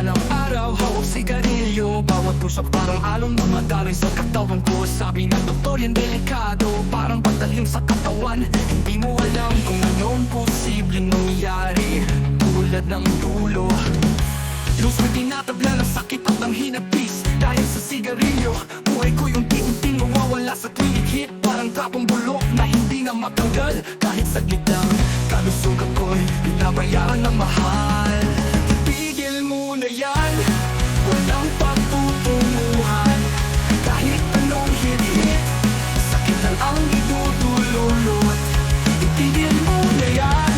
ng araw, hawak sigarilyo. Bawat pusak parang alon dumadaloy sa katawan ko. Sabi ng doktor yan delikado, parang patalim sa katawan. Hindi mo alam kung anong posibleng mangyari, tulad ng dulo. Luzon tinatabla ng sakit at ng hinapis. Dahil sa sigarilyo, buhay ko yung unti-unting mawawala sa tuwing hit. Parang tapong bulok na hindi na matanggal. Kahit saglit lang, kalusugan ko'y binabayaran ng mahal. Tigil mo na yan, walang pagtutunguhan. Kahit anong hit-hit, sakit lang ang idudulot. Itigil mo na yan,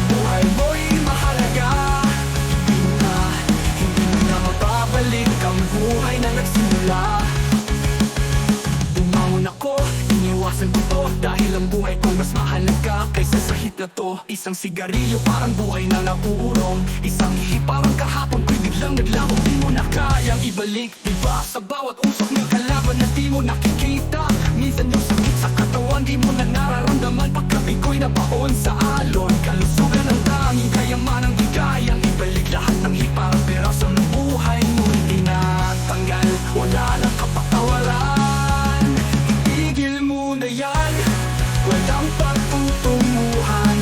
buhay mo'y mahalaga. Hindi mo na mababalik ang buhay na nagsimula. Bumangon ako, iniwasan ko to, dahil ang buhay ko mas mahalaga kaysa sa hit na to. Isang sigarilyo parang buhay na napuurong. Isang hihip parang kahapon ko'y biglang naglaho. Di mo na kayang ibalik, diba? Sa bawat usok may kalaban na di mo nakikita. Minsan yung sakit sa katawan di mo na nararamdaman. Pagkabi ko'y nabaon sa alon. Kalusugan ang tanging kayamanang di kayang ibalik. Lahat ng hip parang peraso ng buhay mo tinatanggal. Wala nang kapatawaran. Itigil mo na yan, walang pagtutunguhan.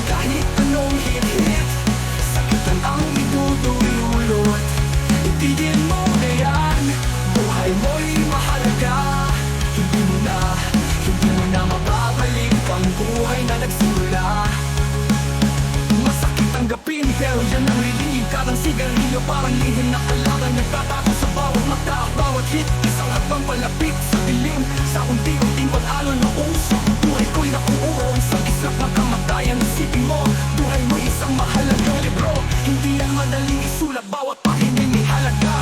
Kahit anong hit-hit, sakit lang ang idudulot. Itigil mo na yan, buhay mo'y mahalaga. Hindi mo na mababalik ang buhay na nagsimula. Masakit tanggapin, pero yan ang rinig. Kadang sigarilyo parang lihim na kalaban. Nagtatago sa bawat mata, bawat hit. Isang atbang palapit sa dilim, sa unti-unting pag-alon ng uso. Buhay ko'y nakuuro, isang islap ng kamatayan. Isipin mo, buhay mo isang mahalagang libro. Hindi yan madaling isulat, bawat pahingin may halaga.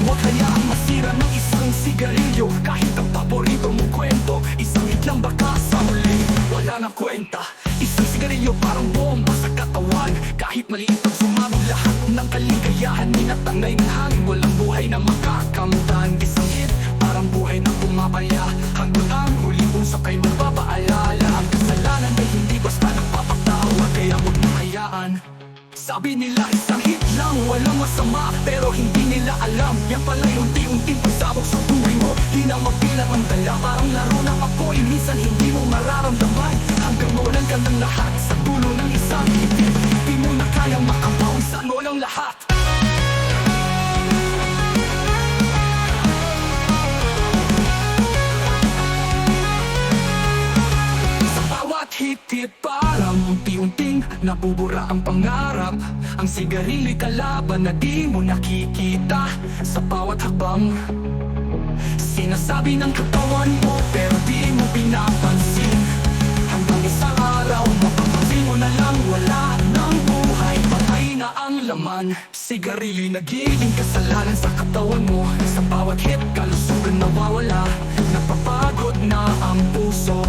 Huwag hayaang masira ng isang sigarilyo. Kahit ang paborito mong kwento, isang hit lang baka sa huli wala na kwenta. Isang sigarilyo parang bomba sa katawan. Kahit maliit ang sumabog, lahat ng kaligayahan ninatangay ng hangin. Walang buhay na makakamtan. Isang hit parang buhay na pumapaya. Hanggang ang huling usap ay magpapaalala. Ang kasalanan ay hindi basta nagpapatawa, kaya huwag mo hayaan. Sabi nila isang hit lang, walang masama, pero hindi nila alam yan pala'y unti-unting pagsabog sa buhay mo. Di na mabilang ang dala, parang laro ng apoy. Minsan hindi mo mararamdaman hanggang mawalan ka ng lahat. Sa dulo ng isang hit, di mo na kayang makapawisan mo ng lahat. Hit-hit parang unti-unting nabubura ang pangarap. Ang sigarilyo'y kalaban na di mo nakikita. Sa bawat hakbang sinasabi ng katawan mo, pero di mo pinapansin. Hanggang isang araw mapapansin mo na lang wala ng buhay, patay na ang laman. Sigarilyo'y nagiging kasalanan sa katawan mo. Sa bawat hit kalusugan nawawala. Napapagod na ang puso.